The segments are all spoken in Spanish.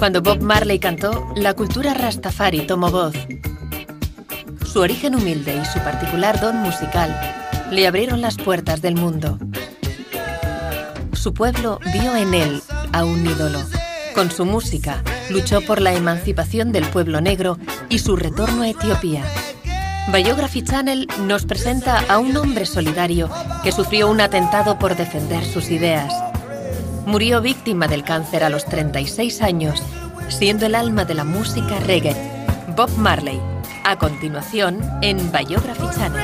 Cuando Bob Marley cantó, la cultura rastafari tomó voz. Su origen humilde y su particular don musical le abrieron las puertas del mundo. Su pueblo vio en él a un ídolo. Con su música, luchó por la emancipación del pueblo negro y su retorno a Etiopía. Biography Channel nos presenta a un hombre solidario que sufrió un atentado por defender sus ideas. Murió víctima del cáncer a los 36 años, siendo el alma de la música reggae, Bob Marley. A continuación, en Biography Channel.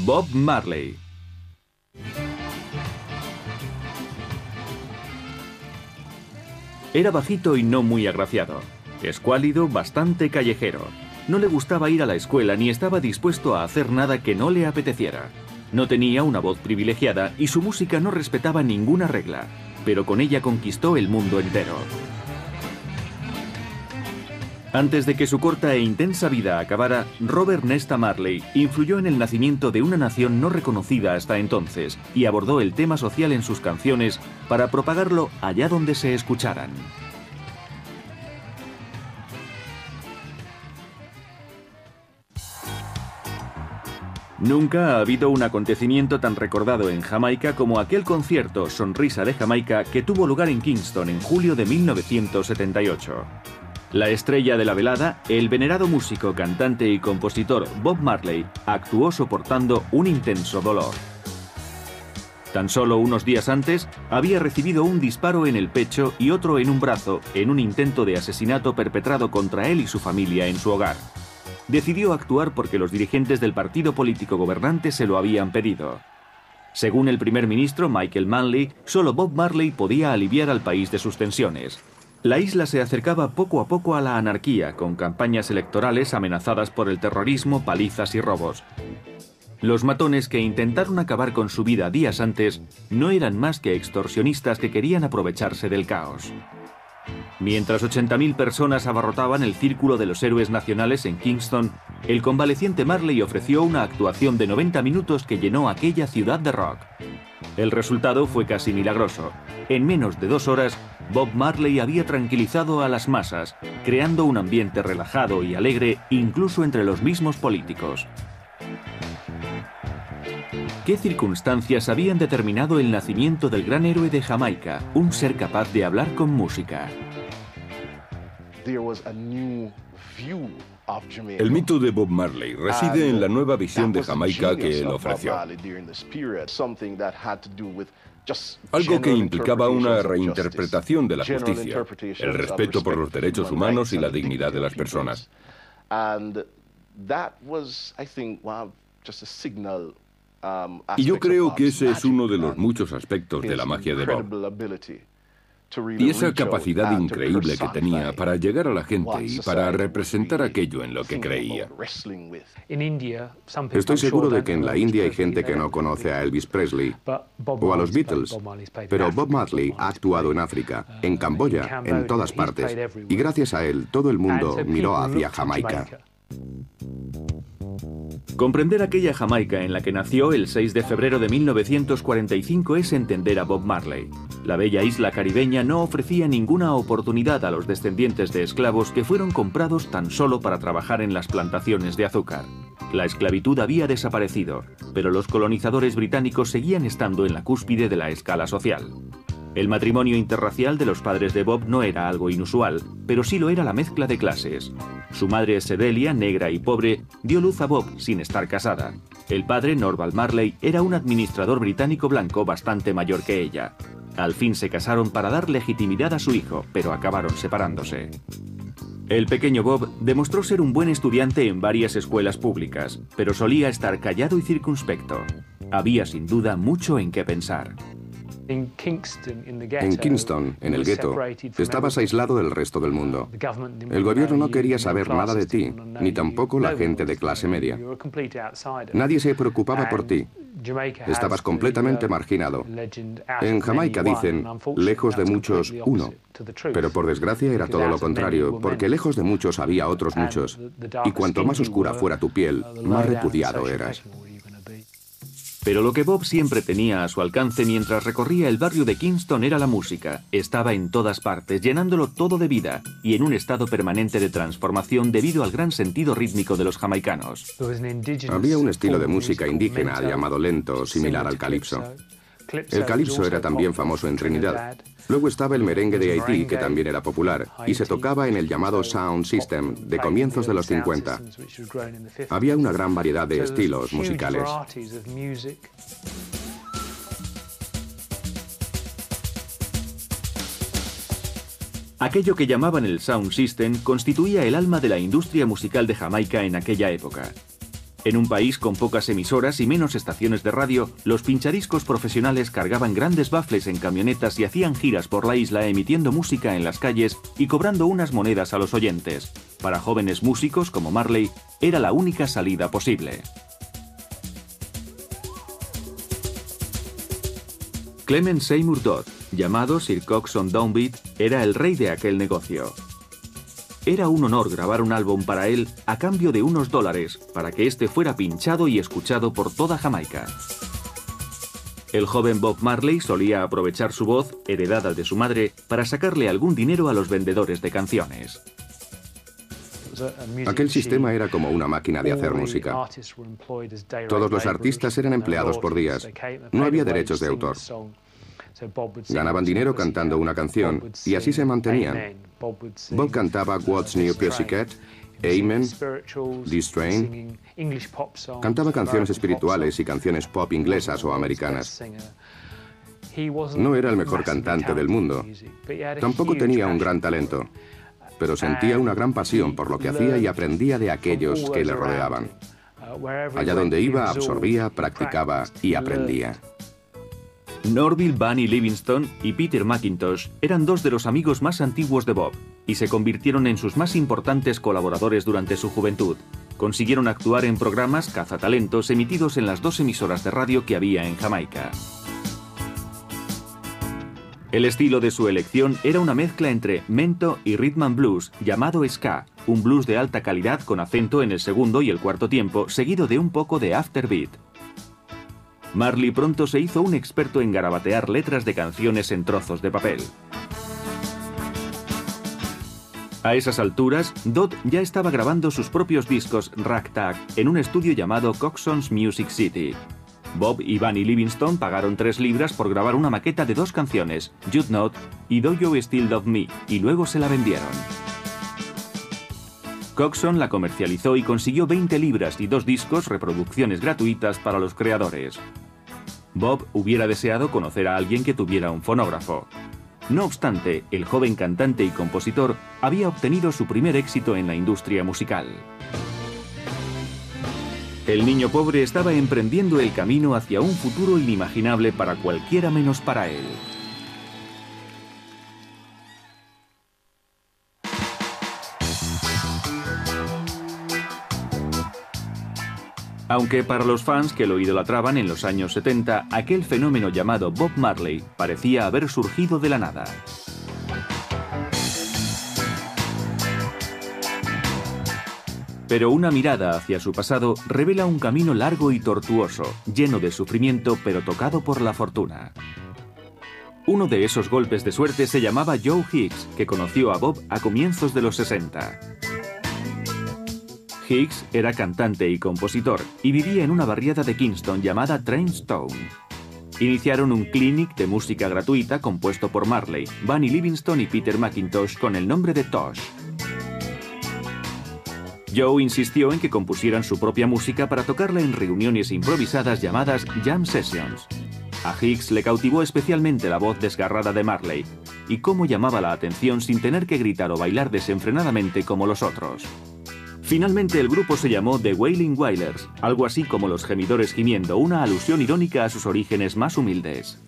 Bob Marley. Era bajito y no muy agraciado. Escuálido, bastante callejero. No le gustaba ir a la escuela ni estaba dispuesto a hacer nada que no le apeteciera. No tenía una voz privilegiada y su música no respetaba ninguna regla, pero con ella conquistó el mundo entero. Antes de que su corta e intensa vida acabara, Robert Nesta Marley influyó en el nacimiento de una nación no reconocida hasta entonces y abordó el tema social en sus canciones para propagarlo allá donde se escucharan. Nunca ha habido un acontecimiento tan recordado en Jamaica como aquel concierto Sonrisa de Jamaica que tuvo lugar en Kingston en julio de 1978. La estrella de la velada, el venerado músico, cantante y compositor Bob Marley, actuó soportando un intenso dolor. Tan solo unos días antes, había recibido un disparo en el pecho y otro en un brazo en un intento de asesinato perpetrado contra él y su familia en su hogar. Decidió actuar porque los dirigentes del partido político gobernante se lo habían pedido. Según el primer ministro Michael Manley, solo Bob Marley podía aliviar al país de sus tensiones. La isla se acercaba poco a poco a la anarquía, con campañas electorales amenazadas por el terrorismo, palizas y robos. Los matones que intentaron acabar con su vida días antes no eran más que extorsionistas que querían aprovecharse del caos. Mientras 80.000 personas abarrotaban el Círculo de los Héroes Nacionales en Kingston, el convaleciente Marley ofreció una actuación de 90 minutos que llenó aquella ciudad de rock. El resultado fue casi milagroso. En menos de 2 horas, Bob Marley había tranquilizado a las masas, creando un ambiente relajado y alegre incluso entre los mismos políticos. ¿Qué circunstancias habían determinado el nacimiento del gran héroe de Jamaica, un ser capaz de hablar con música? El mito de Bob Marley reside en la nueva visión de Jamaica que él ofreció. Algo que implicaba una reinterpretación de la justicia, el respeto por los derechos humanos y la dignidad de las personas. Y yo creo que ese es uno de los muchos aspectos de la magia de Bob. Y esa capacidad increíble que tenía para llegar a la gente y para representar aquello en lo que creía. Estoy seguro de que en la India hay gente que no conoce a Elvis Presley o a los Beatles, pero Bob Marley ha actuado en África, en Camboya, en todas partes, y gracias a él todo el mundo miró hacia Jamaica. Comprender aquella Jamaica en la que nació el 6 de febrero de 1945 es entender a Bob Marley. La bella isla caribeña no ofrecía ninguna oportunidad a los descendientes de esclavos que fueron comprados tan solo para trabajar en las plantaciones de azúcar. La esclavitud había desaparecido, pero los colonizadores británicos seguían estando en la cúspide de la escala social. El matrimonio interracial de los padres de Bob no era algo inusual, pero sí lo era la mezcla de clases. Su madre, Sedelia, negra y pobre, dio luz a Bob sin estar casada. El padre, Norval Marley, era un administrador británico blanco bastante mayor que ella. Al fin se casaron para dar legitimidad a su hijo, pero acabaron separándose. El pequeño Bob demostró ser un buen estudiante en varias escuelas públicas, pero solía estar callado y circunspecto. Había sin duda mucho en qué pensar. En Kingston, en el gueto, estabas aislado del resto del mundo. El gobierno no quería saber nada de ti, ni tampoco la gente de clase media. Nadie se preocupaba por ti. Estabas completamente marginado. En Jamaica dicen, lejos de muchos, uno. Pero por desgracia era todo lo contrario, porque lejos de muchos había otros muchos. Y cuanto más oscura fuera tu piel, más repudiado eras. Pero lo que Bob siempre tenía a su alcance mientras recorría el barrio de Kingston era la música. Estaba en todas partes, llenándolo todo de vida, y en un estado permanente de transformación debido al gran sentido rítmico de los jamaicanos. Había un estilo de música indígena llamado lento, similar al calipso. El calipso era también famoso en Trinidad. Luego estaba el merengue de Haití, que también era popular, y se tocaba en el llamado Sound System de comienzos de los 50. Había una gran variedad de estilos musicales. Aquello que llamaban el Sound System constituía el alma de la industria musical de Jamaica en aquella época. En un país con pocas emisoras y menos estaciones de radio, los pinchadiscos profesionales cargaban grandes baffles en camionetas y hacían giras por la isla emitiendo música en las calles y cobrando unas monedas a los oyentes. Para jóvenes músicos como Marley, era la única salida posible. Clement Seymour Dodd, llamado Sir Coxsone Downbeat, era el rey de aquel negocio. Era un honor grabar un álbum para él a cambio de unos dólares para que este fuera pinchado y escuchado por toda Jamaica. El joven Bob Marley solía aprovechar su voz, heredada de su madre, para sacarle algún dinero a los vendedores de canciones. Aquel sistema era como una máquina de hacer música. Todos los artistas eran empleados por días. No había derechos de autor. Ganaban dinero cantando una canción y así se mantenían. Bob cantaba What's New Pussycat, Amen, This Train. Cantaba canciones espirituales y canciones pop inglesas o americanas. No era el mejor cantante del mundo. Tampoco tenía un gran talento, pero sentía una gran pasión por lo que hacía y aprendía de aquellos que le rodeaban. Allá donde iba, absorbía, practicaba y aprendía. Norville Bunny Livingston y Peter McIntosh eran dos de los amigos más antiguos de Bob y se convirtieron en sus más importantes colaboradores durante su juventud. Consiguieron actuar en programas cazatalentos emitidos en las dos emisoras de radio que había en Jamaica. El estilo de su elección era una mezcla entre mento y rhythm and blues llamado ska, un blues de alta calidad con acento en el segundo y el cuarto tiempo, seguido de un poco de afterbeat. Marley pronto se hizo un experto en garabatear letras de canciones en trozos de papel. A esas alturas, Dodd ya estaba grabando sus propios discos ragtag en un estudio llamado Coxsone's Music City. Bob y Bunny Livingston pagaron 3 libras por grabar una maqueta de 2 canciones, You'd Not y Do You Still Love Me, y luego se la vendieron. Coxsone la comercializó y consiguió 20 libras y 2 discos, reproducciones gratuitas para los creadores. Bob hubiera deseado conocer a alguien que tuviera un fonógrafo. No obstante, el joven cantante y compositor había obtenido su primer éxito en la industria musical. El niño pobre estaba emprendiendo el camino hacia un futuro inimaginable para cualquiera menos para él. Aunque para los fans que lo idolatraban en los años 70, aquel fenómeno llamado Bob Marley parecía haber surgido de la nada. Pero una mirada hacia su pasado revela un camino largo y tortuoso, lleno de sufrimiento pero tocado por la fortuna. Uno de esos golpes de suerte se llamaba Joe Hicks, que conoció a Bob a comienzos de los 60. Hicks era cantante y compositor y vivía en una barriada de Kingston llamada Trainstone. Iniciaron un clinic de música gratuita compuesto por Marley, Bunny Livingston y Peter McIntosh con el nombre de Tosh. Joe insistió en que compusieran su propia música para tocarla en reuniones improvisadas llamadas Jam Sessions. A Hicks le cautivó especialmente la voz desgarrada de Marley y cómo llamaba la atención sin tener que gritar o bailar desenfrenadamente como los otros. Finalmente el grupo se llamó The Wailing Wailers, algo así como los gemidores gimiendo, una alusión irónica a sus orígenes más humildes.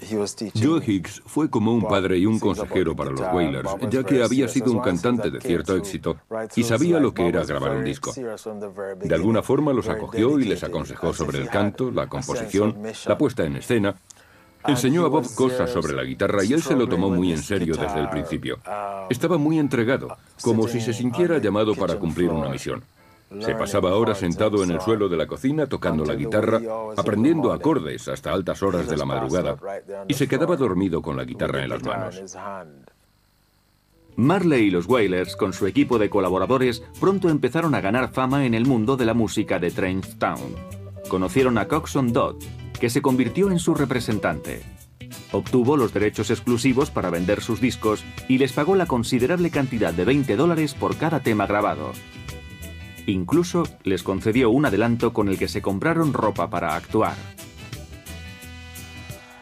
Joe Hicks fue como un padre y un consejero para los Wailers, ya que había sido un cantante de cierto éxito y sabía lo que era grabar un disco. De alguna forma los acogió y les aconsejó sobre el canto, la composición, la puesta en escena. Enseñó a Bob cosas sobre la guitarra y él se lo tomó muy en serio desde el principio. Estaba muy entregado, como si se sintiera llamado para cumplir una misión. Se pasaba horas sentado en el suelo de la cocina tocando la guitarra, aprendiendo acordes hasta altas horas de la madrugada, y se quedaba dormido con la guitarra en las manos. Marley y los Wailers, con su equipo de colaboradores, pronto empezaron a ganar fama en el mundo de la música de Trench Town. Conocieron a Coxsone Dodd, que se convirtió en su representante. Obtuvo los derechos exclusivos para vender sus discos y les pagó la considerable cantidad de $20 por cada tema grabado. Incluso les concedió un adelanto con el que se compraron ropa para actuar.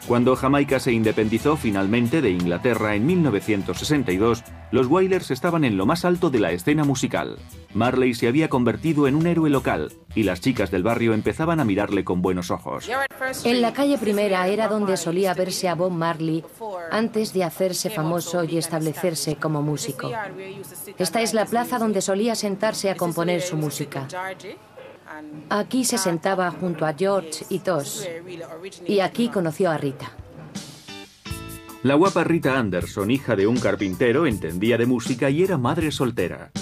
Cuando Jamaica se independizó finalmente de Inglaterra en 1962, los Wailers estaban en lo más alto de la escena musical. Marley se había convertido en un héroe local y las chicas del barrio empezaban a mirarle con buenos ojos. En la calle Primera era donde solía verse a Bob Marley antes de hacerse famoso y establecerse como músico. Esta es la plaza donde solía sentarse a componer su música. Aquí se sentaba junto a George y Tosh, y aquí conoció a Rita. La guapa Rita Anderson, hija de un carpintero, entendía de música y era madre soltera.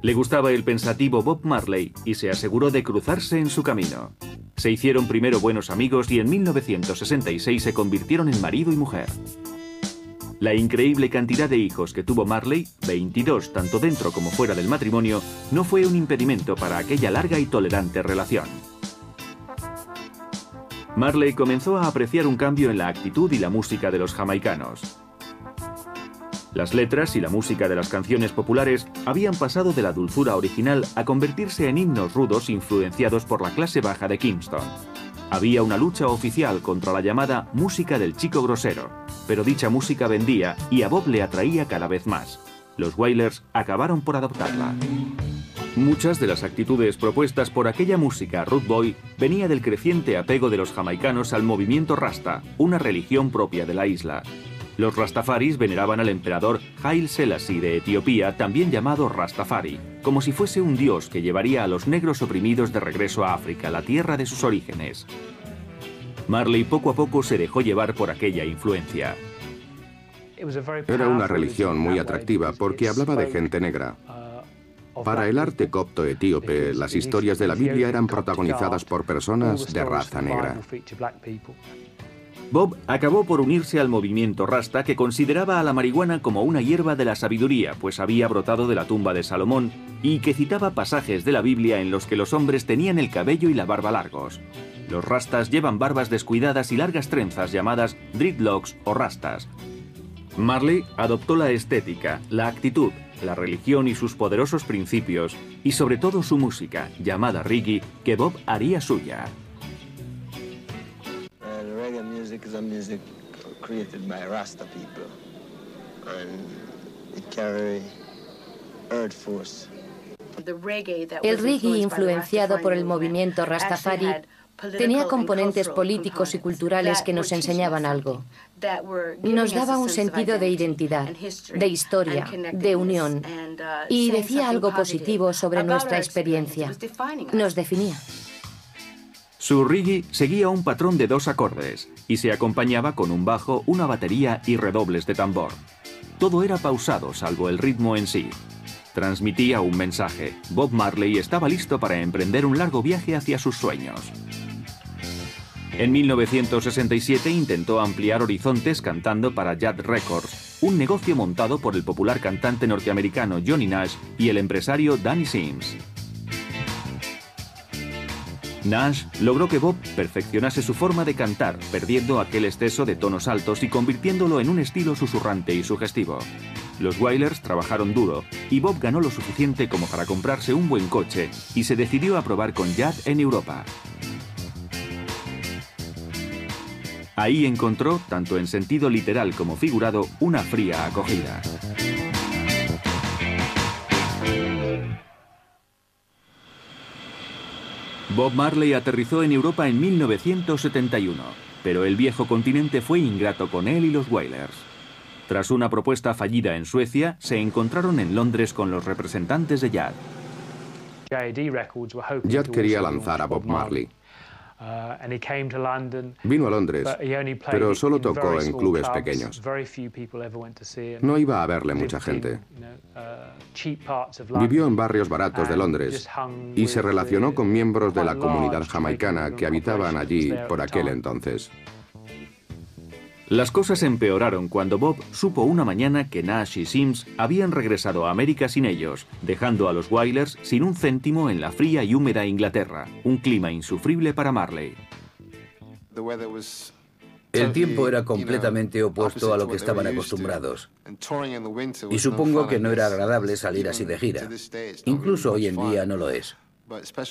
Le gustaba el pensativo Bob Marley y se aseguró de cruzarse en su camino. Se hicieron primero buenos amigos y en 1966 se convirtieron en marido y mujer. La increíble cantidad de hijos que tuvo Marley, 22 tanto dentro como fuera del matrimonio, no fue un impedimento para aquella larga y tolerante relación. Marley comenzó a apreciar un cambio en la actitud y la música de los jamaicanos. Las letras y la música de las canciones populares habían pasado de la dulzura original a convertirse en himnos rudos influenciados por la clase baja de Kingston. Había una lucha oficial contra la llamada música del chico grosero, pero dicha música vendía y a Bob le atraía cada vez más. Los Wailers acabaron por adoptarla. Muchas de las actitudes propuestas por aquella música Rude Boy venía del creciente apego de los jamaicanos al movimiento Rasta, una religión propia de la isla. Los Rastafaris veneraban al emperador Haile Selassie de Etiopía, también llamado Rastafari, como si fuese un dios que llevaría a los negros oprimidos de regreso a África, la tierra de sus orígenes. Marley poco a poco se dejó llevar por aquella influencia. Era una religión muy atractiva porque hablaba de gente negra. Para el arte copto etíope, las historias de la Biblia eran protagonizadas por personas de raza negra. Bob acabó por unirse al movimiento Rasta, que consideraba a la marihuana como una hierba de la sabiduría, pues había brotado de la tumba de Salomón, y que citaba pasajes de la Biblia en los que los hombres tenían el cabello y la barba largos. Los Rastas llevan barbas descuidadas y largas trenzas llamadas dreadlocks o rastas. Marley adoptó la estética, la actitud, la religión y sus poderosos principios, y sobre todo su música, llamada reggae, que Bob haría suya. Is a music created by Rasta people, and it carry earth force. El reggae, influenciado por el movimiento Rastafari, tenía componentes políticos y culturales que nos enseñaban algo. Nos daba un sentido de identidad, de historia, de unión, y decía algo positivo sobre nuestra experiencia. Nos definía. Su reggae seguía un patrón de 2 acordes y se acompañaba con un bajo, una batería y redobles de tambor. Todo era pausado, salvo el ritmo en sí. Transmitía un mensaje. Bob Marley estaba listo para emprender un largo viaje hacia sus sueños. En 1967 intentó ampliar horizontes cantando para Jad Records, un negocio montado por el popular cantante norteamericano Johnny Nash y el empresario Danny Sims. Nash logró que Bob perfeccionase su forma de cantar, perdiendo aquel exceso de tonos altos y convirtiéndolo en un estilo susurrante y sugestivo. Los Wailers trabajaron duro y Bob ganó lo suficiente como para comprarse un buen coche y se decidió a probar con Jad en Europa. Ahí encontró, tanto en sentido literal como figurado, una fría acogida. Bob Marley aterrizó en Europa en 1971, pero el viejo continente fue ingrato con él y los Wailers. Tras una propuesta fallida en Suecia, se encontraron en Londres con los representantes de Jad. Jad quería lanzar a Bob Marley. Vino a Londres, pero solo tocó en clubes pequeños. No iba a verle mucha gente. Vivió en barrios baratos de Londres y se relacionó con miembros de la comunidad jamaicana que habitaban allí por aquel entonces. Las cosas empeoraron cuando Bob supo una mañana que Nash y Sims habían regresado a América sin ellos, dejando a los Wailers sin un céntimo en la fría y húmeda Inglaterra, un clima insufrible para Marley. El tiempo era completamente opuesto a lo que estaban acostumbrados. Y supongo que no era agradable salir así de gira. Incluso hoy en día no lo es.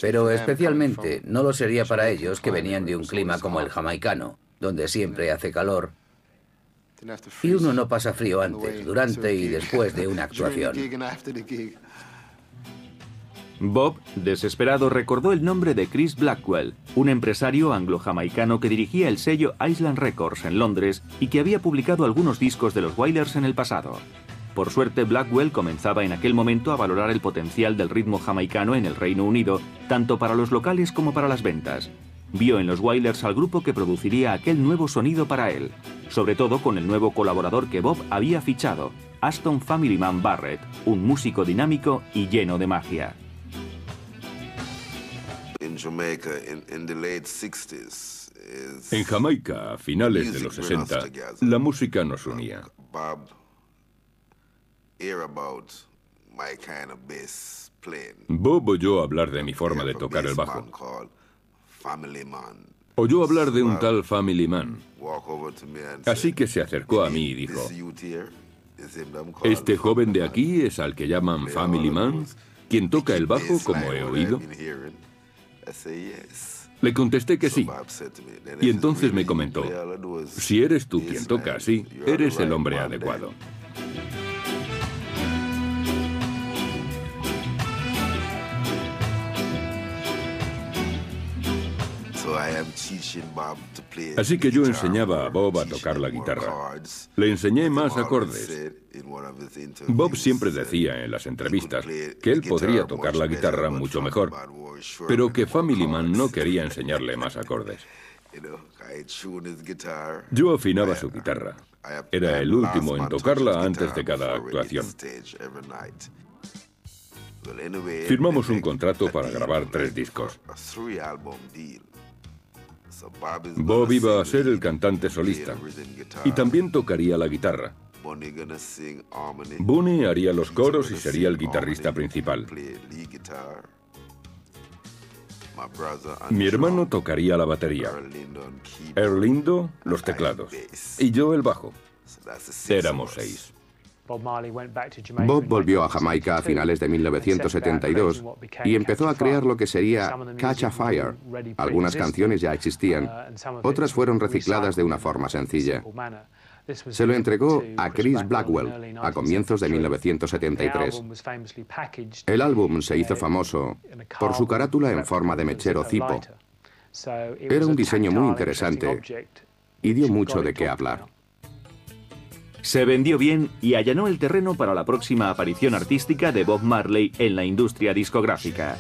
Pero especialmente no lo sería para ellos que venían de un clima como el jamaicano, donde siempre hace calor. Y uno no pasa frío antes, durante y después de una actuación. Bob, desesperado, recordó el nombre de Chris Blackwell, un empresario anglo-jamaicano que dirigía el sello Island Records en Londres y que había publicado algunos discos de los Wailers en el pasado. Por suerte, Blackwell comenzaba en aquel momento a valorar el potencial del ritmo jamaicano en el Reino Unido, tanto para los locales como para las ventas. Vio en los Wailers al grupo que produciría aquel nuevo sonido para él, sobre todo con el nuevo colaborador que Bob había fichado, Aston Family Man Barrett, un músico dinámico y lleno de magia. En Jamaica, a finales de los 60, la música nos unía. Bob oyó hablar de mi forma de tocar el bajo. Oyó hablar de un tal Family Man. Así que se acercó a mí y dijo: ¿este joven de aquí es al que llaman Family Man? ¿Quien toca el bajo como he oído? Le contesté que sí. Y entonces me comentó: si eres tú quien toca así, eres el hombre adecuado. Así que yo enseñaba a Bob a tocar la guitarra. Le enseñé más acordes. Bob siempre decía en las entrevistas que él podría tocar la guitarra mucho mejor, pero que Family Man no quería enseñarle más acordes. Yo afinaba su guitarra. Era el último en tocarla antes de cada actuación. Firmamos un contrato para grabar 3 discos. Bob iba a ser el cantante solista y también tocaría la guitarra. Bunny haría los coros y sería el guitarrista principal. Mi hermano tocaría la batería, Erlindo los teclados y yo el bajo. Éramos 6. Bob volvió a Jamaica a finales de 1972 y empezó a crear lo que sería Catch a Fire. Algunas canciones ya existían, otras fueron recicladas de una forma sencilla. Se lo entregó a Chris Blackwell a comienzos de 1973. El álbum se hizo famoso por su carátula en forma de mechero Zippo. Era un diseño muy interesante y dio mucho de qué hablar. Se vendió bien y allanó el terreno para la próxima aparición artística de Bob Marley en la industria discográfica.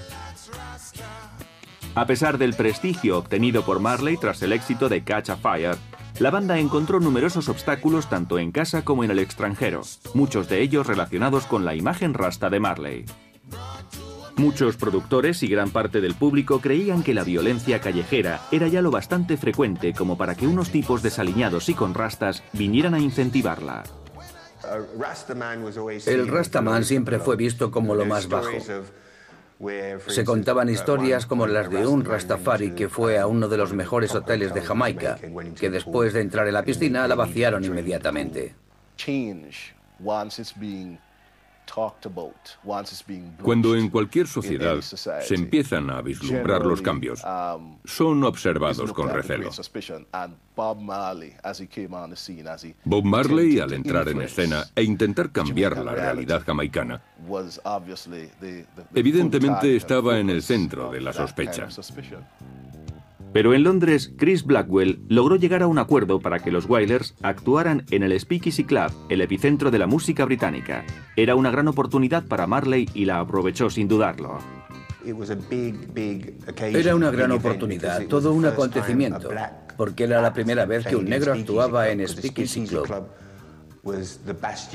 A pesar del prestigio obtenido por Marley tras el éxito de Catch a Fire, la banda encontró numerosos obstáculos tanto en casa como en el extranjero, muchos de ellos relacionados con la imagen rasta de Marley. Muchos productores y gran parte del público creían que la violencia callejera era ya lo bastante frecuente como para que unos tipos desaliñados y con rastas vinieran a incentivarla. El Rastaman siempre fue visto como lo más bajo. Se contaban historias como las de un Rastafari que fue a uno de los mejores hoteles de Jamaica, que después de entrar en la piscina la vaciaron inmediatamente. Cuando en cualquier sociedad se empiezan a vislumbrar los cambios, son observados con recelo. Bob Marley, al entrar en escena e intentar cambiar la realidad jamaicana, evidentemente estaba en el centro de la sospecha. Pero en Londres, Chris Blackwell logró llegar a un acuerdo para que los Wailers actuaran en el Speakeasy Club, el epicentro de la música británica. Era una gran oportunidad para Marley y la aprovechó sin dudarlo. Era una gran oportunidad, todo un acontecimiento, porque era la primera vez que un negro actuaba en Speakeasy Club.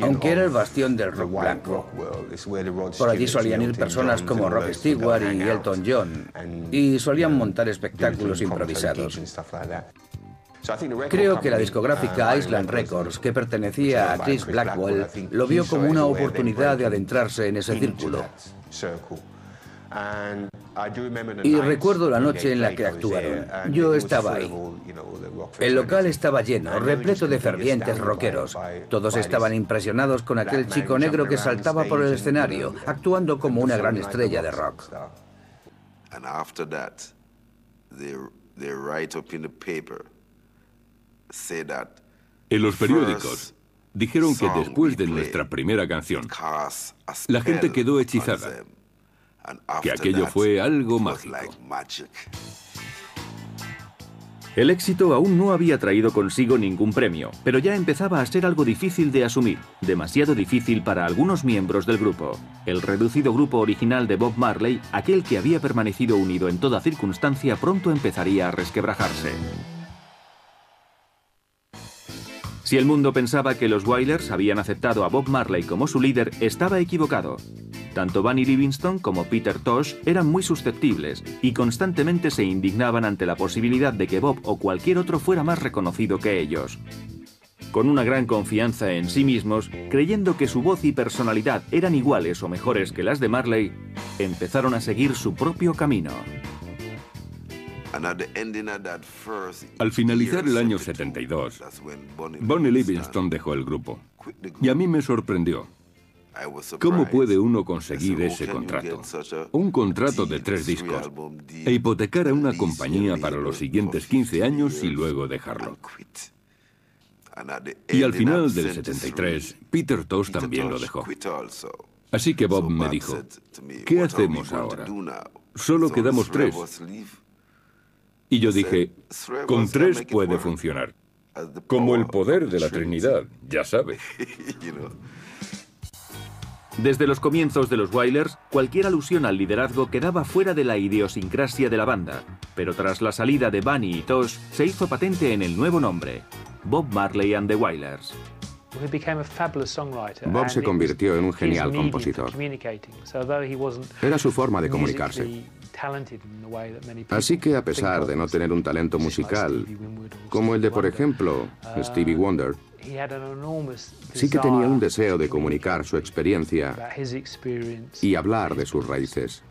Aunque era el bastión del rock blanco. Por allí solían ir personas como Rod Stewart y Elton John, y solían montar espectáculos improvisados. Creo que la discográfica Island Records, que pertenecía a Chris Blackwell, lo vio como una oportunidad de adentrarse en ese círculo. Y recuerdo la noche en la que actuaron. Yo estaba ahí. El local estaba lleno, repleto de fervientes rockeros. Todos estaban impresionados con aquel chico negro que saltaba por el escenario, actuando como una gran estrella de rock. En los periódicos dijeron que después de nuestra primera canción, la gente quedó hechizada, que aquello fue algo mágico. El éxito aún no había traído consigo ningún premio, pero ya empezaba a ser algo difícil de asumir, demasiado difícil para algunos miembros del grupo. El reducido grupo original de Bob Marley, aquel que había permanecido unido en toda circunstancia, pronto empezaría a resquebrajarse. Si el mundo pensaba que los Wailers habían aceptado a Bob Marley como su líder, estaba equivocado. Tanto Bunny Livingston como Peter Tosh eran muy susceptibles y constantemente se indignaban ante la posibilidad de que Bob o cualquier otro fuera más reconocido que ellos. Con una gran confianza en sí mismos, creyendo que su voz y personalidad eran iguales o mejores que las de Marley, empezaron a seguir su propio camino. Al finalizar el año 72, Bunny Livingston dejó el grupo. Y a mí me sorprendió. ¿Cómo puede uno conseguir ese contrato? Un contrato de 3 discos e hipotecar a una compañía para los siguientes 15 años y luego dejarlo. Y al final del 73, Peter Tosh también lo dejó. Así que Bob me dijo, ¿qué hacemos ahora? Solo quedamos 3. Y yo dije, con 3 puede funcionar. Como el poder de la Trinidad, ya sabe. Desde los comienzos de los Wailers, cualquier alusión al liderazgo quedaba fuera de la idiosincrasia de la banda, pero tras la salida de Bunny y Tosh, se hizo patente en el nuevo nombre, Bob Marley and the Wailers. Bob se convirtió en un genial compositor. Era su forma de comunicarse. Así que a pesar de no tener un talento musical, como el de, por ejemplo, Stevie Wonder, sí que tenía un deseo de comunicar su experiencia y hablar de sus raíces.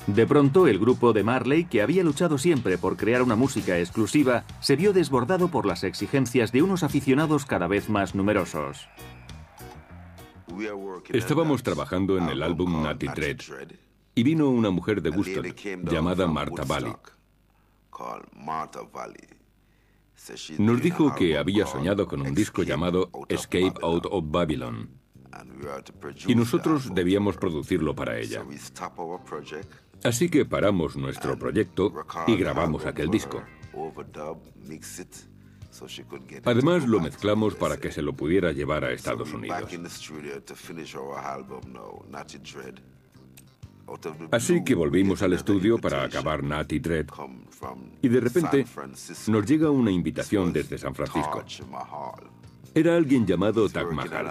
De pronto, el grupo de Marley, que había luchado siempre por crear una música exclusiva, se vio desbordado por las exigencias de unos aficionados cada vez más numerosos. Estábamos trabajando en el álbum Natty Dread y vino una mujer de Woodstock llamada Martha Valley. Nos dijo que había soñado con un disco llamado Escape Out of Babylon y nosotros debíamos producirlo para ella. Así que paramos nuestro proyecto y grabamos aquel disco. Además lo mezclamos para que se lo pudiera llevar a Estados Unidos. Así que volvimos al estudio para acabar Natty Dread y de repente nos llega una invitación desde San Francisco. Era alguien llamado Taj Mahal.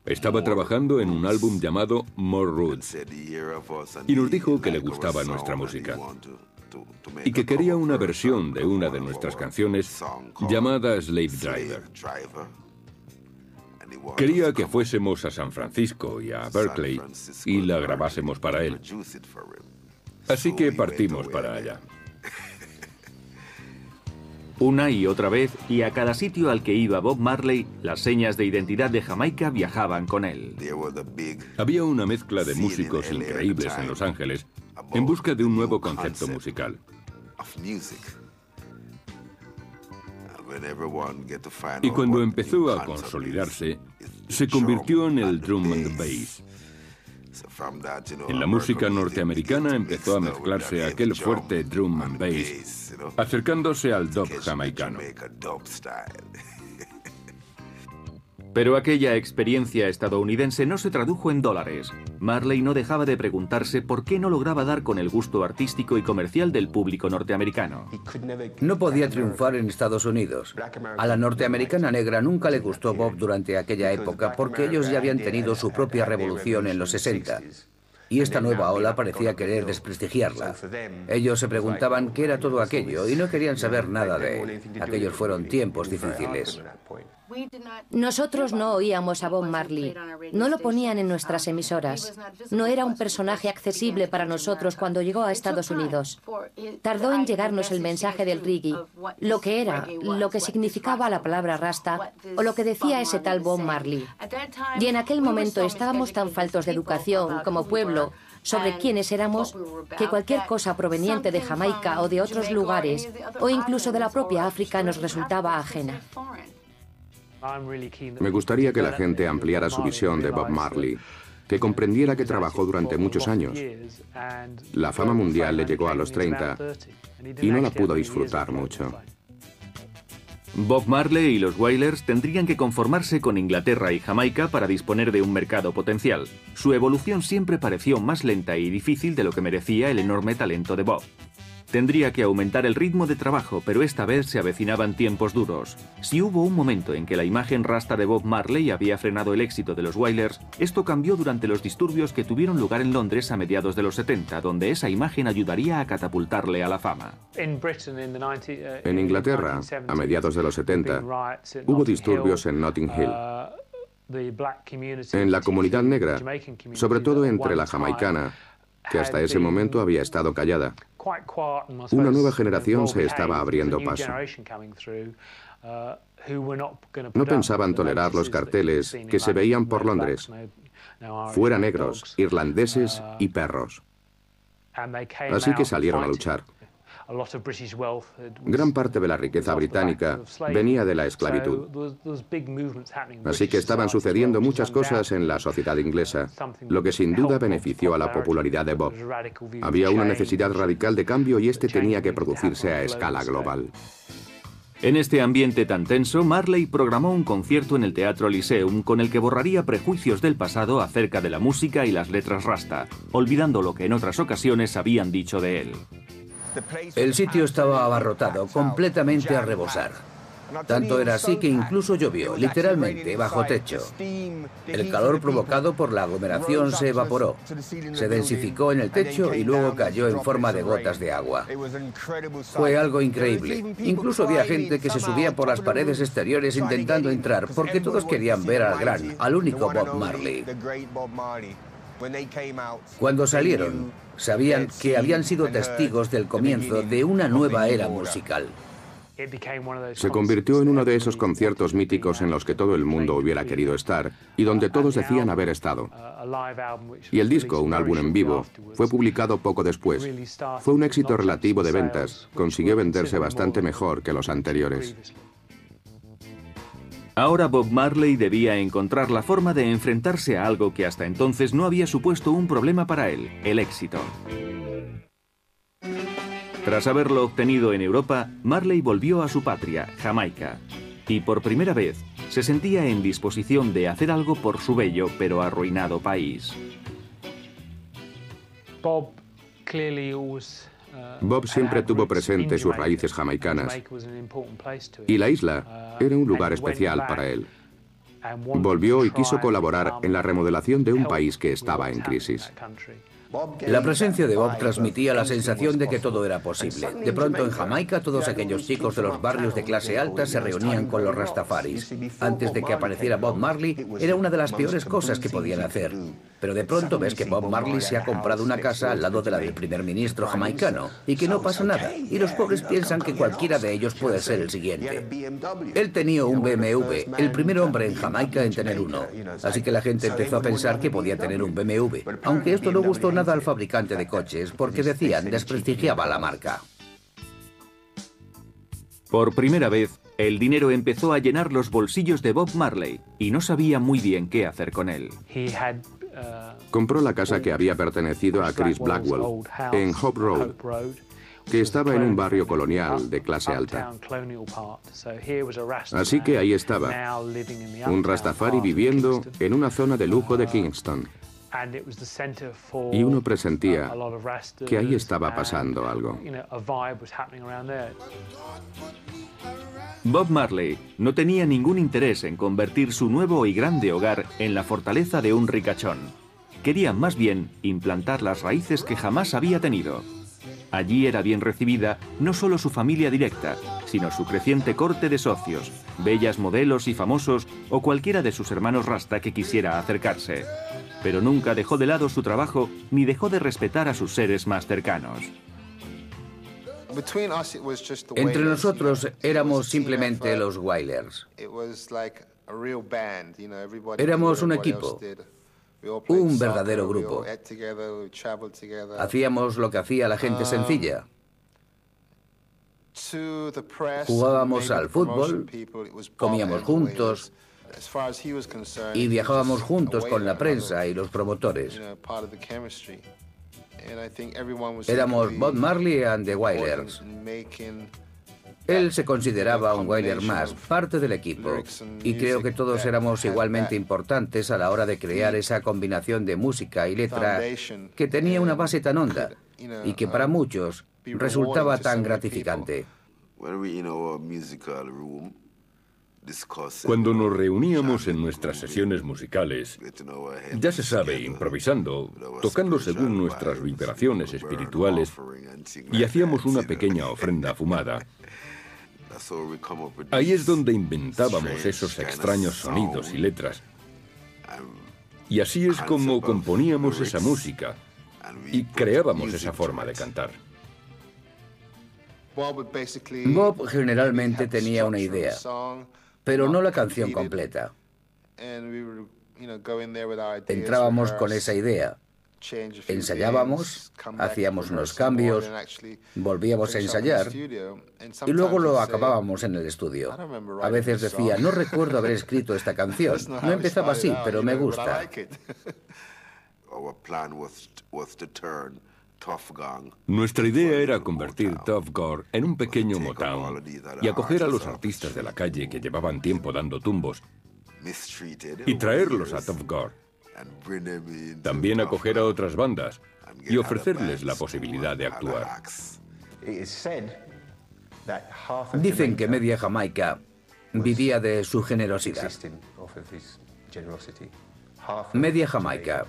Estaba trabajando en un álbum llamado More Roots y nos dijo que le gustaba nuestra música y que quería una versión de una de nuestras canciones llamada Slave Driver. Quería que fuésemos a San Francisco y a Berkeley y la grabásemos para él. Así que partimos para allá. Una y otra vez, y a cada sitio al que iba Bob Marley, las señas de identidad de Jamaica viajaban con él. Había una mezcla de músicos increíbles en Los Ángeles en busca de un nuevo concepto musical. Y cuando empezó a consolidarse, se convirtió en el drum and bass. En la música norteamericana empezó a mezclarse aquel fuerte drum and bass, acercándose al dub jamaicano. Pero aquella experiencia estadounidense no se tradujo en dólares. Marley no dejaba de preguntarse por qué no lograba dar con el gusto artístico y comercial del público norteamericano. No podía triunfar en Estados Unidos. A la norteamericana negra nunca le gustó Bob durante aquella época porque ellos ya habían tenido su propia revolución en los 60. Y esta nueva ola parecía querer desprestigiarla. Ellos se preguntaban qué era todo aquello y no querían saber nada de él. Aquellos fueron tiempos difíciles. Nosotros no oíamos a Bob Marley. No lo ponían en nuestras emisoras. No era un personaje accesible para nosotros cuando llegó a Estados Unidos. Tardó en llegarnos el mensaje del reggae, lo que era, lo que significaba la palabra rasta o lo que decía ese tal Bob Marley. Y en aquel momento estábamos tan faltos de educación como pueblo sobre quiénes éramos, que cualquier cosa proveniente de Jamaica o de otros lugares, o incluso de la propia África, nos resultaba ajena. Me gustaría que la gente ampliara su visión de Bob Marley, que comprendiera que trabajó durante muchos años. La fama mundial le llegó a los 30 y no la pudo disfrutar mucho. Bob Marley y los Wailers tendrían que conformarse con Inglaterra y Jamaica para disponer de un mercado potencial. Su evolución siempre pareció más lenta y difícil de lo que merecía el enorme talento de Bob. Tendría que aumentar el ritmo de trabajo, pero esta vez se avecinaban tiempos duros. Si hubo un momento en que la imagen rasta de Bob Marley había frenado el éxito de los Wailers, esto cambió durante los disturbios que tuvieron lugar en Londres a mediados de los 70, donde esa imagen ayudaría a catapultarle a la fama. En Inglaterra, a mediados de los 70, hubo disturbios en Notting Hill. En la comunidad negra, sobre todo entre la jamaicana, que hasta ese momento había estado callada. Una nueva generación se estaba abriendo paso. No pensaban tolerar los carteles que se veían por Londres. Fuera negros, irlandeses y perros. Así que salieron a luchar. Gran parte de la riqueza británica venía de la esclavitud. Así que estaban sucediendo muchas cosas en la sociedad inglesa, lo que sin duda benefició a la popularidad de Bob. Había una necesidad radical de cambio y este tenía que producirse a escala global. En este ambiente tan tenso, Marley programó un concierto en el Teatro Lyceum con el que borraría prejuicios del pasado acerca de la música y las letras rasta, olvidando lo que en otras ocasiones habían dicho de él. El sitio estaba abarrotado, completamente a rebosar. Tanto era así que incluso llovió, literalmente, bajo techo. El calor provocado por la aglomeración se evaporó, se densificó en el techo y luego cayó en forma de gotas de agua. Fue algo increíble. Incluso había gente que se subía por las paredes exteriores intentando entrar, porque todos querían ver al único Bob Marley. Cuando salieron, sabían que habían sido testigos del comienzo de una nueva era musical. Se convirtió en uno de esos conciertos míticos en los que todo el mundo hubiera querido estar y donde todos decían haber estado. Y el disco, un álbum en vivo, fue publicado poco después. Fue un éxito relativo de ventas. Consiguió venderse bastante mejor que los anteriores. Ahora Bob Marley debía encontrar la forma de enfrentarse a algo que hasta entonces no había supuesto un problema para él, el éxito. Tras haberlo obtenido en Europa, Marley volvió a su patria, Jamaica. Y por primera vez, se sentía en disposición de hacer algo por su bello pero arruinado país. Bob siempre tuvo presente sus raíces jamaicanas y la isla era un lugar especial para él. Volvió y quiso colaborar en la remodelación de un país que estaba en crisis. La presencia de Bob transmitía la sensación de que todo era posible. De pronto en Jamaica todos aquellos chicos de los barrios de clase alta se reunían con los rastafaris. Antes de que apareciera Bob Marley era una de las peores cosas que podían hacer. Pero de pronto ves que Bob Marley se ha comprado una casa al lado de la del primer ministro jamaicano y que no pasa nada. Y los pobres piensan que cualquiera de ellos puede ser el siguiente. Él tenía un BMW, el primer hombre en Jamaica en tener uno. Así que la gente empezó a pensar que podía tener un BMW. Aunque esto no gustó nada al fabricante de coches porque decían desprestigiaba la marca. Por primera vez, el dinero empezó a llenar los bolsillos de Bob Marley y no sabía muy bien qué hacer con él. Compró la casa que había pertenecido a Chris Blackwell en Hope Road, que estaba en un barrio colonial de clase alta. Así que ahí estaba, un rastafari viviendo en una zona de lujo de Kingston. Y uno presentía que ahí estaba pasando algo. Bob Marley no tenía ningún interés en convertir su nuevo y grande hogar en la fortaleza de un ricachón. Quería más bien implantar las raíces que jamás había tenido. Allí era bien recibida no solo su familia directa, sino su creciente corte de socios, bellas modelos y famosos o cualquiera de sus hermanos rasta que quisiera acercarse. Pero nunca dejó de lado su trabajo ni dejó de respetar a sus seres más cercanos. Entre nosotros éramos simplemente los Wailers. Éramos un equipo, un verdadero grupo. Hacíamos lo que hacía la gente sencilla. Jugábamos al fútbol, comíamos juntos y viajábamos juntos con la prensa y los promotores. Éramos Bob Marley and the Wailers. Él se consideraba un Wailer más, parte del equipo, y creo que todos éramos igualmente importantes a la hora de crear esa combinación de música y letra que tenía una base tan honda y que para muchos resultaba tan gratificante. Cuando nos reuníamos en nuestras sesiones musicales, ya se sabe, improvisando, tocando según nuestras vibraciones espirituales, y hacíamos una pequeña ofrenda fumada. Ahí es donde inventábamos esos extraños sonidos y letras. Y así es como componíamos esa música y creábamos esa forma de cantar. Bob generalmente tenía una idea, pero no la canción completa. Entrábamos con esa idea, ensayábamos, hacíamos unos cambios, volvíamos a ensayar y luego lo acabábamos en el estudio. A veces decía, no recuerdo haber escrito esta canción, no empezaba así, pero me gusta. Nuestra idea era convertir Tuff Gong en un pequeño Motown y acoger a los artistas de la calle que llevaban tiempo dando tumbos y traerlos a Tuff Gong. También acoger a otras bandas y ofrecerles la posibilidad de actuar. Dicen que media Jamaica vivía de su generosidad. Media Jamaica.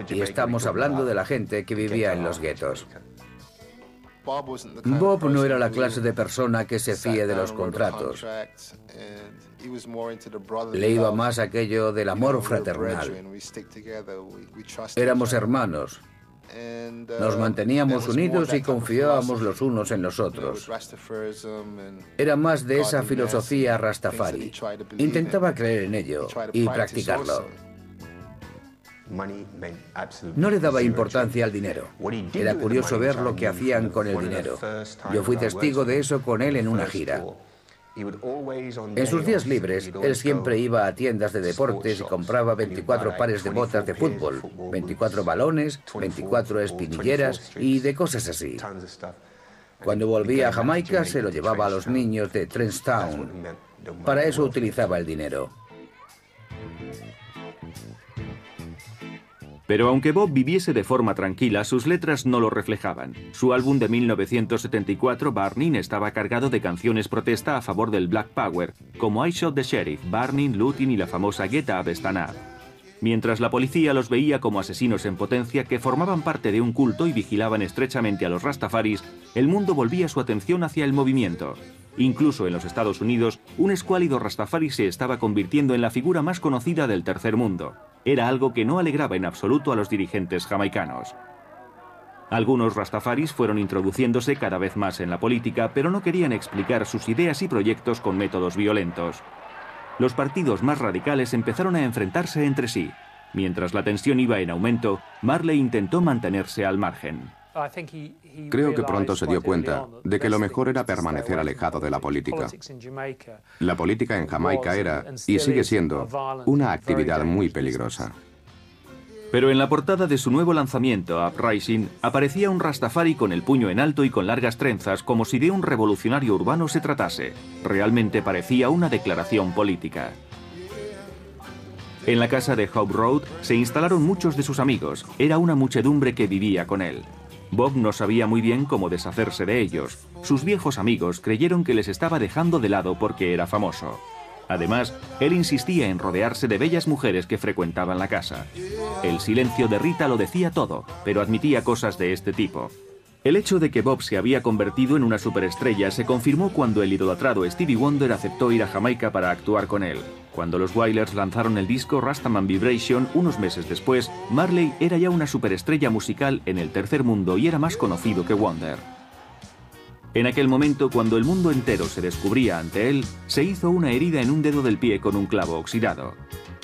Y estamos hablando de la gente que vivía en los guetos. Bob no era la clase de persona que se fíe de los contratos. Le iba más aquello del amor fraternal. Éramos hermanos. Nos manteníamos unidos y confiábamos los unos en los otros. Era más de esa filosofía rastafari. Intentaba creer en ello y practicarlo. No le daba importancia al dinero. Era curioso ver lo que hacían con el dinero. Yo fui testigo de eso con él en una gira. En sus días libres, él siempre iba a tiendas de deportes y compraba 24 pares de botas de fútbol, 24 balones, 24 espinilleras y de cosas así. Cuando volvía a Jamaica, se lo llevaba a los niños de Trenchtown. Para eso utilizaba el dinero. Pero aunque Bob viviese de forma tranquila, sus letras no lo reflejaban. Su álbum de 1974, Burning, estaba cargado de canciones protesta a favor del Black Power, como I Shot the Sheriff, Burning, Looting y la famosa Get Up, Stand Up. Mientras la policía los veía como asesinos en potencia que formaban parte de un culto y vigilaban estrechamente a los rastafaris, el mundo volvía su atención hacia el movimiento. Incluso en los Estados Unidos, un escuálido rastafari se estaba convirtiendo en la figura más conocida del tercer mundo. Era algo que no alegraba en absoluto a los dirigentes jamaicanos. Algunos rastafaris fueron introduciéndose cada vez más en la política, pero no querían explicar sus ideas y proyectos con métodos violentos. Los partidos más radicales empezaron a enfrentarse entre sí. Mientras la tensión iba en aumento, Marley intentó mantenerse al margen. Creo que pronto se dio cuenta de que lo mejor era permanecer alejado de la política. La política en Jamaica era, y sigue siendo, una actividad muy peligrosa. Pero en la portada de su nuevo lanzamiento, Uprising, aparecía un rastafari con el puño en alto y con largas trenzas, como si de un revolucionario urbano se tratase. Realmente parecía una declaración política. En la casa de Hope Road se instalaron muchos de sus amigos. Era una muchedumbre que vivía con él. Bob no sabía muy bien cómo deshacerse de ellos. Sus viejos amigos creyeron que les estaba dejando de lado porque era famoso. Además, él insistía en rodearse de bellas mujeres que frecuentaban la casa. El silencio de Rita lo decía todo, pero admitía cosas de este tipo. El hecho de que Bob se había convertido en una superestrella se confirmó cuando el idolatrado Stevie Wonder aceptó ir a Jamaica para actuar con él. Cuando los Wailers lanzaron el disco Rastaman Vibration unos meses después, Marley era ya una superestrella musical en el tercer mundo y era más conocido que Wonder. En aquel momento, cuando el mundo entero se descubría ante él, se hizo una herida en un dedo del pie con un clavo oxidado.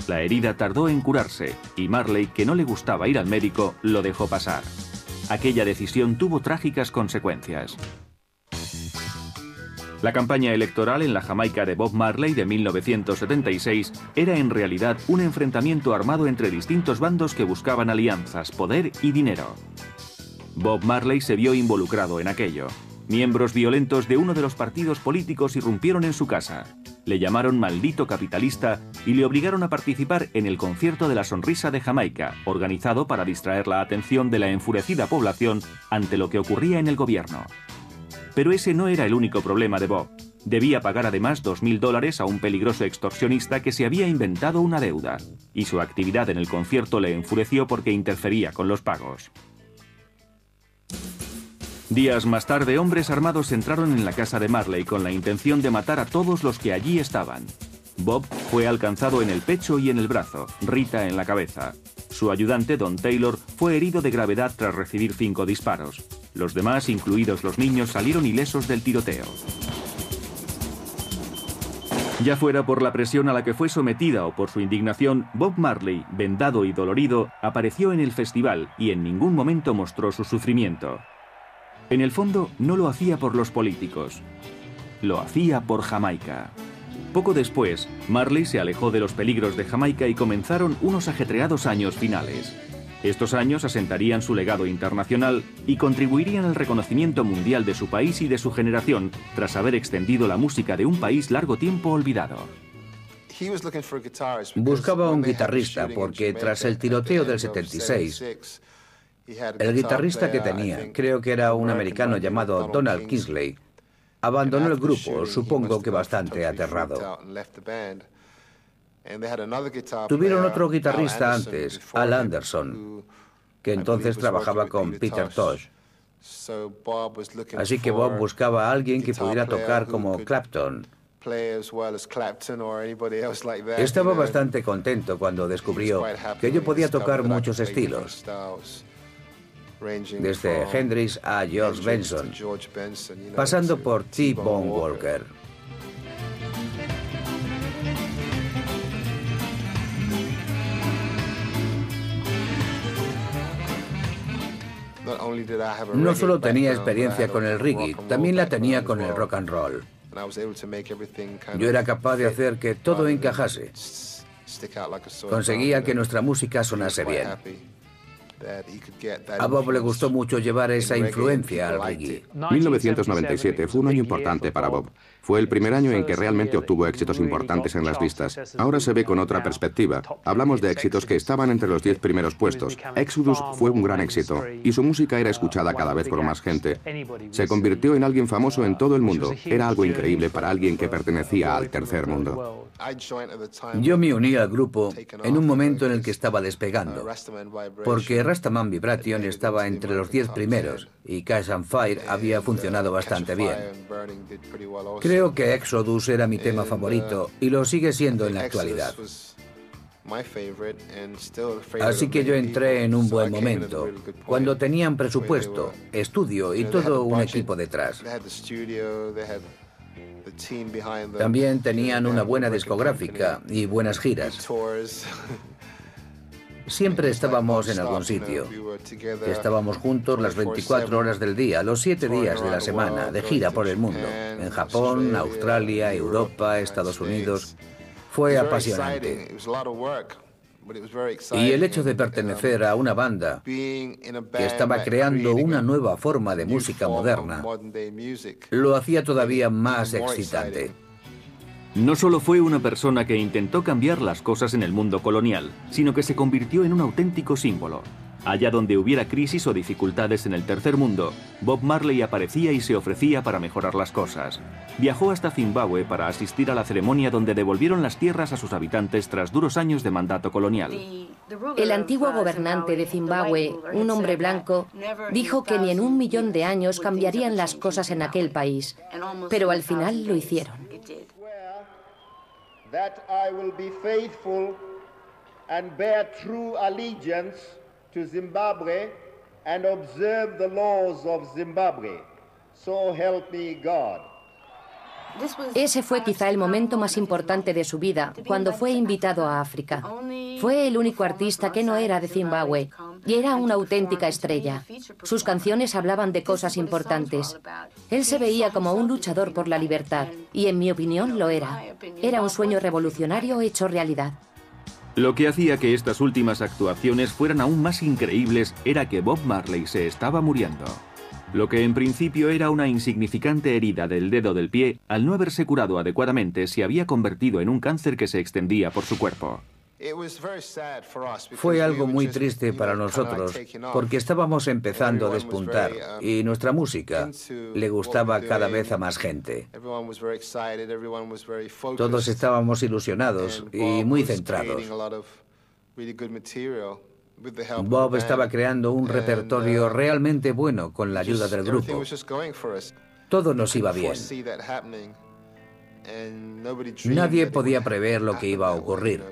La herida tardó en curarse y Marley, que no le gustaba ir al médico, lo dejó pasar. Aquella decisión tuvo trágicas consecuencias. La campaña electoral en la Jamaica de Bob Marley de 1976 era en realidad un enfrentamiento armado entre distintos bandos que buscaban alianzas, poder y dinero. Bob Marley se vio involucrado en aquello. Miembros violentos de uno de los partidos políticos irrumpieron en su casa. Le llamaron maldito capitalista y le obligaron a participar en el concierto de la Sonrisa de Jamaica, organizado para distraer la atención de la enfurecida población ante lo que ocurría en el gobierno. Pero ese no era el único problema de Bob. Debía pagar además $2.000 a un peligroso extorsionista que se había inventado una deuda, y su actividad en el concierto le enfureció porque interfería con los pagos. Días más tarde, hombres armados entraron en la casa de Marley con la intención de matar a todos los que allí estaban. Bob fue alcanzado en el pecho y en el brazo, Rita en la cabeza. Su ayudante, Don Taylor, fue herido de gravedad tras recibir 5 disparos. Los demás, incluidos los niños, salieron ilesos del tiroteo. Ya fuera por la presión a la que fue sometida o por su indignación, Bob Marley, vendado y dolorido, apareció en el festival y en ningún momento mostró su sufrimiento. En el fondo, no lo hacía por los políticos. Lo hacía por Jamaica. Poco después, Marley se alejó de los peligros de Jamaica y comenzaron unos ajetreados años finales. Estos años asentarían su legado internacional y contribuirían al reconocimiento mundial de su país y de su generación, tras haber extendido la música de un país largo tiempo olvidado. Buscaba un guitarrista porque tras el tiroteo del 76, el guitarrista que tenía, creo que era un americano llamado Donald Kingsley, abandonó el grupo, supongo que bastante aterrado. Tuvieron otro guitarrista antes, Al Anderson, que entonces trabajaba con Peter Tosh. Así que Bob buscaba a alguien que pudiera tocar como Clapton. Estaba bastante contento cuando descubrió que yo podía tocar muchos estilos, desde Hendrix a George Benson, pasando por T-Bone Walker. No solo tenía experiencia con el reggae, también la tenía con el rock and roll. Yo era capaz de hacer que todo encajase. Conseguía que nuestra música sonase bien. A Bob le gustó mucho llevar esa influencia al reggae. 1997 fue un año importante para Bob. Fue el primer año en que realmente obtuvo éxitos importantes en las listas. Ahora se ve con otra perspectiva. Hablamos de éxitos que estaban entre los 10 primeros puestos. Exodus fue un gran éxito y su música era escuchada cada vez por más gente. Se convirtió en alguien famoso en todo el mundo. Era algo increíble para alguien que pertenecía al tercer mundo. Yo me uní al grupo en un momento en el que estaba despegando, porque Rastaman Vibration estaba entre los 10 primeros y Cash and Fire había funcionado bastante bien. Creo que Exodus era mi tema favorito y lo sigue siendo en la actualidad. Así que yo entré en un buen momento, cuando tenían presupuesto, estudio y todo un equipo detrás. También tenían una buena discográfica y buenas giras. Siempre estábamos en algún sitio. Estábamos juntos las 24 horas del día, los 7 días de la semana, de gira por el mundo. En Japón, Australia, Europa, Estados Unidos. Fue apasionante. Y el hecho de pertenecer a una banda que estaba creando una nueva forma de música moderna lo hacía todavía más excitante. No solo fue una persona que intentó cambiar las cosas en el mundo colonial, sino que se convirtió en un auténtico símbolo. Allá donde hubiera crisis o dificultades en el tercer mundo, Bob Marley aparecía y se ofrecía para mejorar las cosas. Viajó hasta Zimbabue para asistir a la ceremonia donde devolvieron las tierras a sus habitantes tras duros años de mandato colonial. El antiguo gobernante de Zimbabue, un hombre blanco, dijo que ni en 1.000.000 de años cambiarían las cosas en aquel país, pero al final lo hicieron. That I will be faithful and bear true allegiance to Zimbabwe and observe the laws of Zimbabwe. So help me God. Ese fue quizá el momento más importante de su vida, cuando fue invitado a África. Fue el único artista que no era de Zimbabue y era una auténtica estrella. Sus canciones hablaban de cosas importantes. Él se veía como un luchador por la libertad y, en mi opinión, lo era. Era un sueño revolucionario hecho realidad. Lo que hacía que estas últimas actuaciones fueran aún más increíbles era que Bob Marley se estaba muriendo. Lo que en principio era una insignificante herida del dedo del pie, al no haberse curado adecuadamente, se había convertido en un cáncer que se extendía por su cuerpo. Fue algo muy triste para nosotros, porque estábamos empezando a despuntar y nuestra música le gustaba cada vez a más gente. Todos estábamos ilusionados y muy centrados. Bob estaba creando un repertorio realmente bueno con la ayuda del grupo. Todo nos iba bien. Nadie podía prever lo que iba a ocurrir.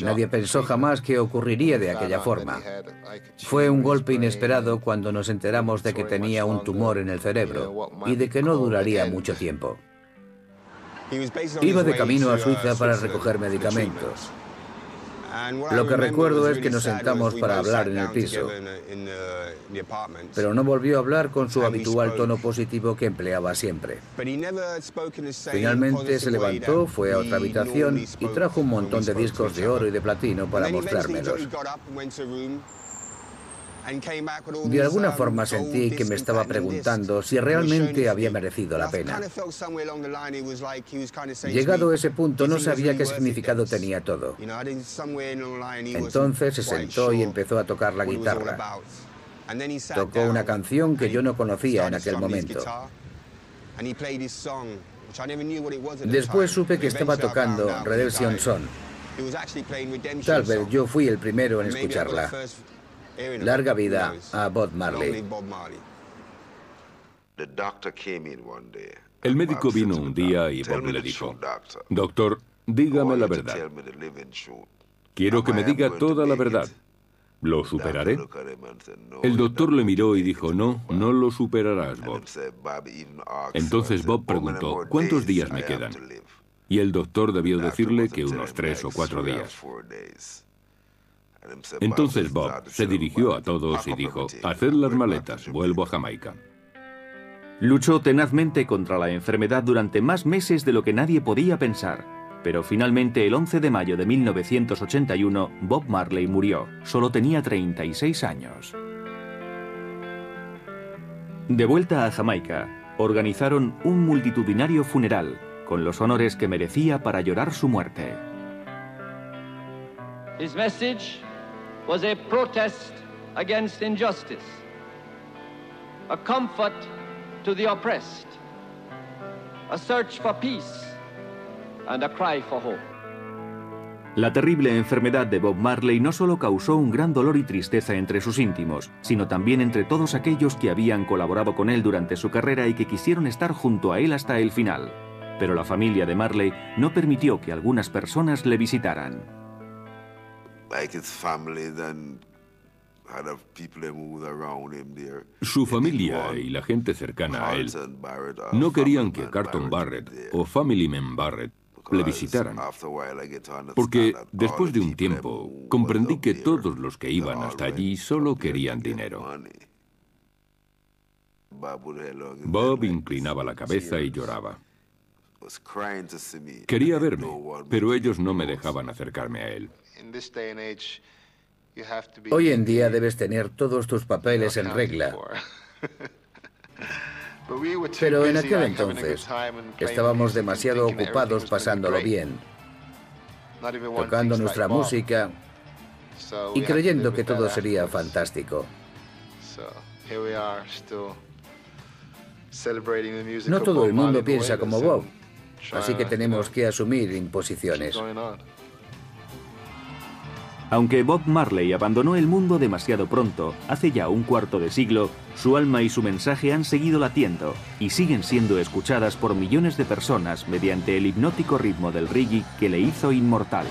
Nadie pensó jamás que ocurriría de aquella forma. Fue un golpe inesperado cuando nos enteramos de que tenía un tumor en el cerebro y de que no duraría mucho tiempo. Iba de camino a Suiza para recoger medicamentos. Lo que recuerdo es que nos sentamos para hablar en el piso, pero no volvió a hablar con su habitual tono positivo que empleaba siempre. Finalmente se levantó, fue a otra habitación y trajo un montón de discos de oro y de platino para mostrármelos. De alguna forma sentí que me estaba preguntando si realmente había merecido la pena. Llegado a ese punto no sabía qué significado tenía todo. Entonces se sentó y empezó a tocar la guitarra. Tocó una canción que yo no conocía en aquel momento. Después supe que estaba tocando Redemption Song. Tal vez yo fui el primero en escucharla. Larga vida a Bob Marley. El médico vino un día y Bob le dijo: Doctor, dígame la verdad. Quiero que me diga toda la verdad. ¿Lo superaré? El doctor le miró y dijo: No, no lo superarás, Bob. Entonces Bob preguntó: ¿Cuántos días me quedan? Y el doctor debió decirle que unos 3 o 4 días. Entonces Bob se dirigió a todos y dijo: haced las maletas, vuelvo a Jamaica. Luchó tenazmente contra la enfermedad durante más meses de lo que nadie podía pensar. Pero finalmente, el 11 de mayo de 1981, Bob Marley murió. Solo tenía 36 años. De vuelta a Jamaica, organizaron un multitudinario funeral, con los honores que merecía para llorar su muerte. His message was a protest against injustice, a comfort to the oppressed, a search for peace, and a cry for hope. La terrible enfermedad de Bob Marley no solo causó un gran dolor y tristeza entre sus íntimos, sino también entre todos aquellos que habían colaborado con él durante su carrera y que quisieron estar junto a él hasta el final. Pero la familia de Marley no permitió que algunas personas le visitaran. Su familia y la gente cercana a él no querían que Carlton Barrett o Family Man Barrett le visitaran, porque después de un tiempo comprendí que todos los que iban hasta allí solo querían dinero. Bob inclinaba la cabeza y lloraba. Quería verme, pero ellos no me dejaban acercarme a él. Hoy en día debes tener todos tus papeles en regla. Pero en aquel entonces estábamos demasiado ocupados pasándolo bien, tocando nuestra música y creyendo que todo sería fantástico. No todo el mundo piensa como Bob, así que tenemos que asumir imposiciones. Aunque Bob Marley abandonó el mundo demasiado pronto, hace ya un cuarto de siglo, su alma y su mensaje han seguido latiendo y siguen siendo escuchadas por millones de personas mediante el hipnótico ritmo del reggae que le hizo inmortal.